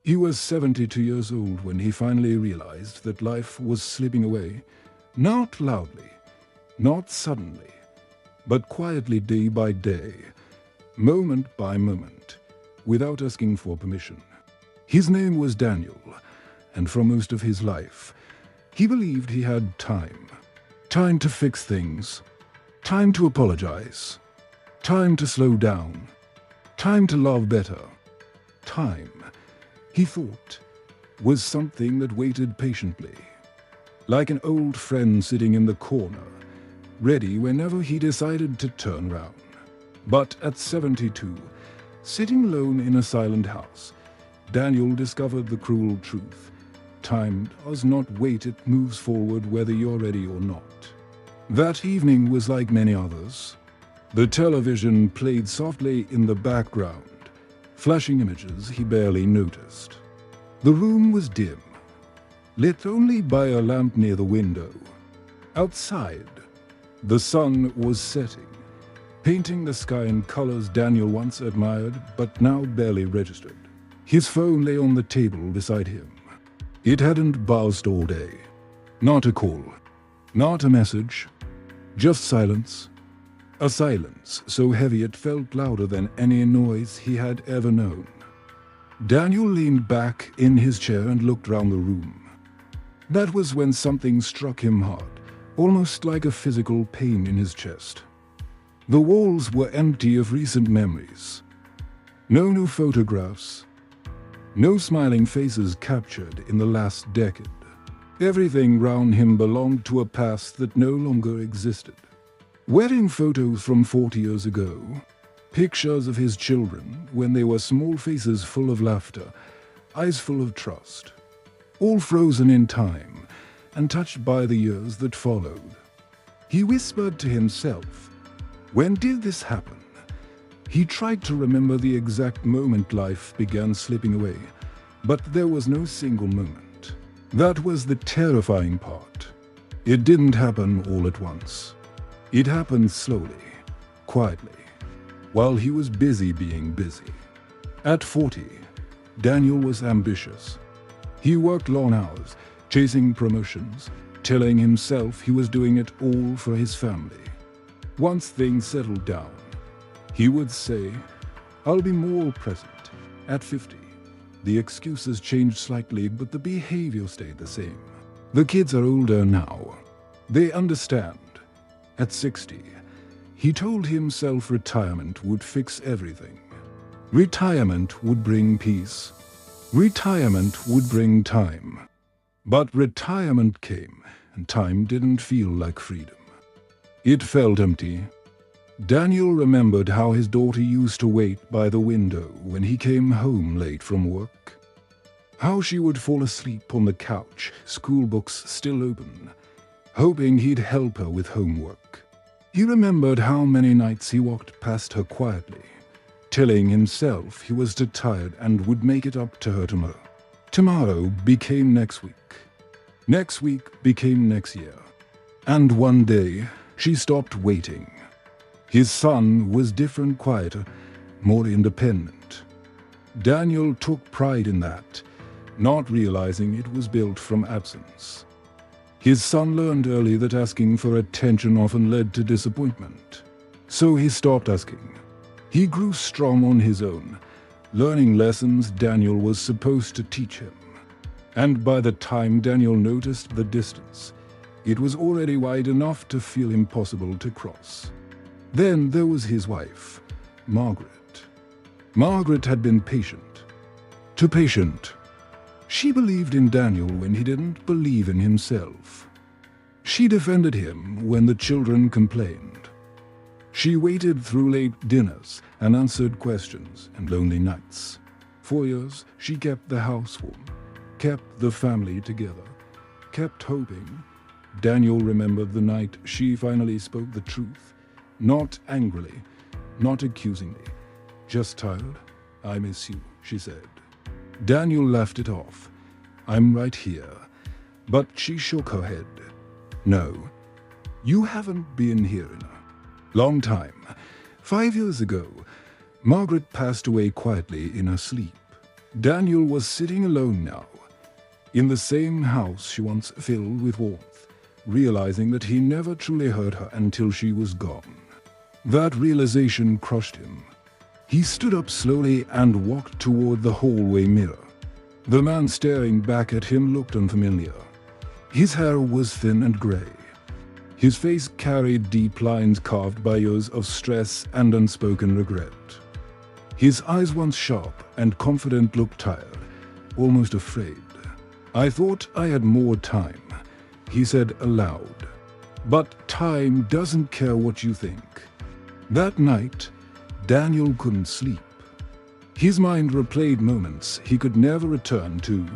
He was 72 years old when he finally realized that life was slipping away, not loudly, not suddenly, but quietly day by day, moment by moment, without asking for permission. His name was Daniel, and for most of his life, he believed he had time. Time to fix things, time to apologize, time to slow down, time to love better. Time, he thought, was something that waited patiently, like an old friend sitting in the corner, ready whenever he decided to turn round. But at 72, sitting alone in a silent house, Daniel discovered the cruel truth. Time does not wait, it moves forward whether you're ready or not. That evening was like many others. The television played softly in the background, flashing images he barely noticed. The room was dim, lit only by a lamp near the window. Outside, the sun was setting, painting the sky in colors Daniel once admired but now barely registered. His phone lay on the table beside him. It hadn't buzzed all day. Not a call, not a message, just silence. A silence so heavy it felt louder than any noise he had ever known. Daniel leaned back in his chair and looked round the room. That was when something struck him hard, almost like a physical pain in his chest. The walls were empty of recent memories. No new photographs, no smiling faces captured in the last decade. Everything round him belonged to a past that no longer existed. Wedding photos from 40 years ago, pictures of his children when they were small faces full of laughter, eyes full of trust, all frozen in time and touched by the years that followed. He whispered to himself, when did this happen? He tried to remember the exact moment life began slipping away, but there was no single moment. That was the terrifying part. It didn't happen all at once. It happened slowly, quietly, while he was busy being busy. At 40, Daniel was ambitious. He worked long hours, chasing promotions, telling himself he was doing it all for his family. Once things settled down, he would say, I'll be more present. At 50, the excuses changed slightly, but the behavior stayed the same. The kids are older now. They understand. At 60, he told himself retirement would fix everything. Retirement would bring peace. Retirement would bring time. But retirement came, and time didn't feel like freedom. It felt empty. Daniel remembered how his daughter used to wait by the window when he came home late from work. How she would fall asleep on the couch, school books still open, hoping he'd help her with homework. He remembered how many nights he walked past her quietly, telling himself he was too tired and would make it up to her tomorrow. Tomorrow became next week. Next week became next year. And one day, she stopped waiting. His son was different, quieter, more independent. Daniel took pride in that, not realizing it was built from absence. His son learned early that asking for attention often led to disappointment. So he stopped asking. He grew strong on his own, learning lessons Daniel was supposed to teach him. And by the time Daniel noticed the distance, it was already wide enough to feel impossible to cross. Then there was his wife, Margaret. Margaret had been patient. Too patient. She believed in Daniel when he didn't believe in himself. She defended him when the children complained. She waited through late dinners and answered questions and lonely nights. 4 years, she kept the house warm, kept the family together, kept hoping. Daniel remembered the night she finally spoke the truth. Not angrily, not accusingly, just tired. I miss you, she said. Daniel laughed it off. I'm right here. But she shook her head. No, you haven't been here in a long time. 5 years ago, Margaret passed away quietly in her sleep. Daniel was sitting alone now, in the same house she once filled with warmth, realizing that he never truly heard her until she was gone. That realization crushed him. He stood up slowly and walked toward the hallway mirror. The man staring back at him looked unfamiliar. His hair was thin and gray. His face carried deep lines carved by years of stress and unspoken regret. His eyes, once sharp and confident, looked tired, almost afraid. "I thought I had more time," he said aloud. "But time doesn't care what you think." That night, Daniel couldn't sleep. His mind replayed moments he could never return to.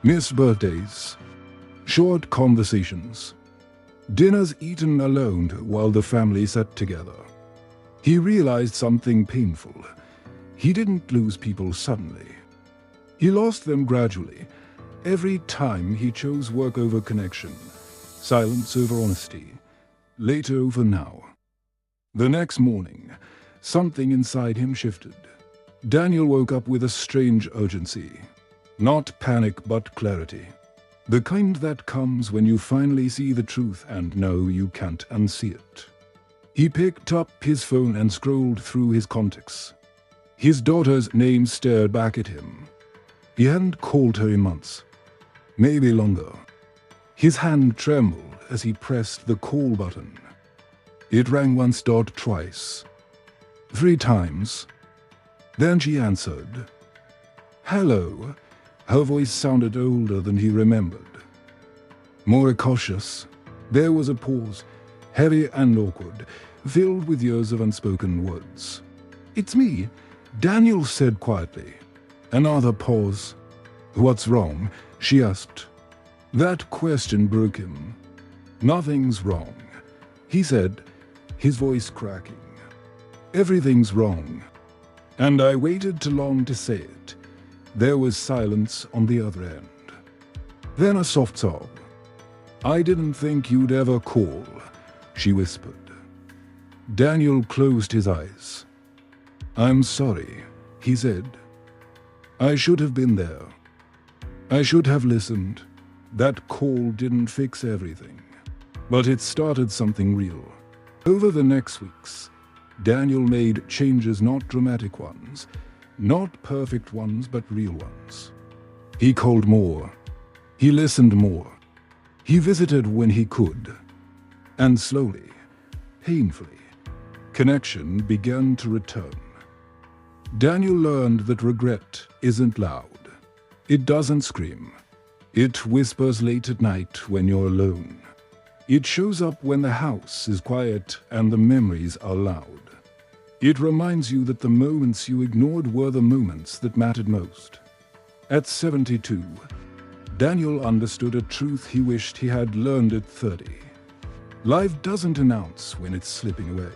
Missed birthdays, short conversations, dinners eaten alone while the family sat together. He realized something painful. He didn't lose people suddenly. He lost them gradually, every time he chose work over connection, silence over honesty, later over now. The next morning, something inside him shifted. Daniel woke up with a strange urgency. Not panic, but clarity. The kind that comes when you finally see the truth and know you can't unsee it. He picked up his phone and scrolled through his contacts. His daughter's name stared back at him. He hadn't called her in months, maybe longer. His hand trembled as he pressed the call button. It rang once, twice, 3 times. Then she answered. "Hello." Her voice sounded older than he remembered. More cautious. There was a pause, heavy and awkward, filled with years of unspoken words. "It's me," Daniel said quietly. Another pause. "What's wrong?" she asked. That question broke him. "Nothing's wrong," he said, his voice cracking. "Everything's wrong." And I waited too long to say it. There was silence on the other end. Then a soft sob. "I didn't think you'd ever call," she whispered. Daniel closed his eyes. "I'm sorry," he said. "I should have been there. I should have listened. That call didn't fix everything, but it started something real." Over the next weeks, Daniel made changes, not dramatic ones, not perfect ones, but real ones. He called more. He listened more. He visited when he could. And slowly, painfully, connection began to return. Daniel learned that regret isn't loud. It doesn't scream. It whispers late at night when you're alone. It shows up when the house is quiet and the memories are loud. It reminds you that the moments you ignored were the moments that mattered most. At 72, Daniel understood a truth he wished he had learned at 30. Life doesn't announce when it's slipping away.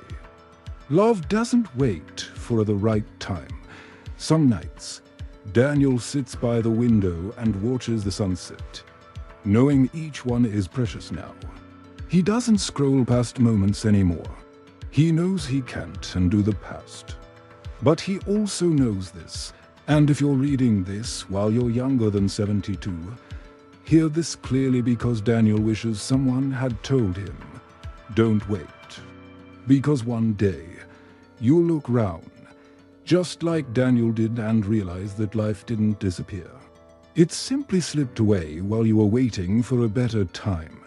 Love doesn't wait for the right time. Some nights, Daniel sits by the window and watches the sunset, knowing each one is precious now. He doesn't scroll past moments anymore. He knows he can't undo the past. But he also knows this, and if you're reading this while you're younger than 72, hear this clearly, because Daniel wishes someone had told him, don't wait. Because one day, you'll look round, just like Daniel did, and realize that life didn't disappear. It simply slipped away while you were waiting for a better time,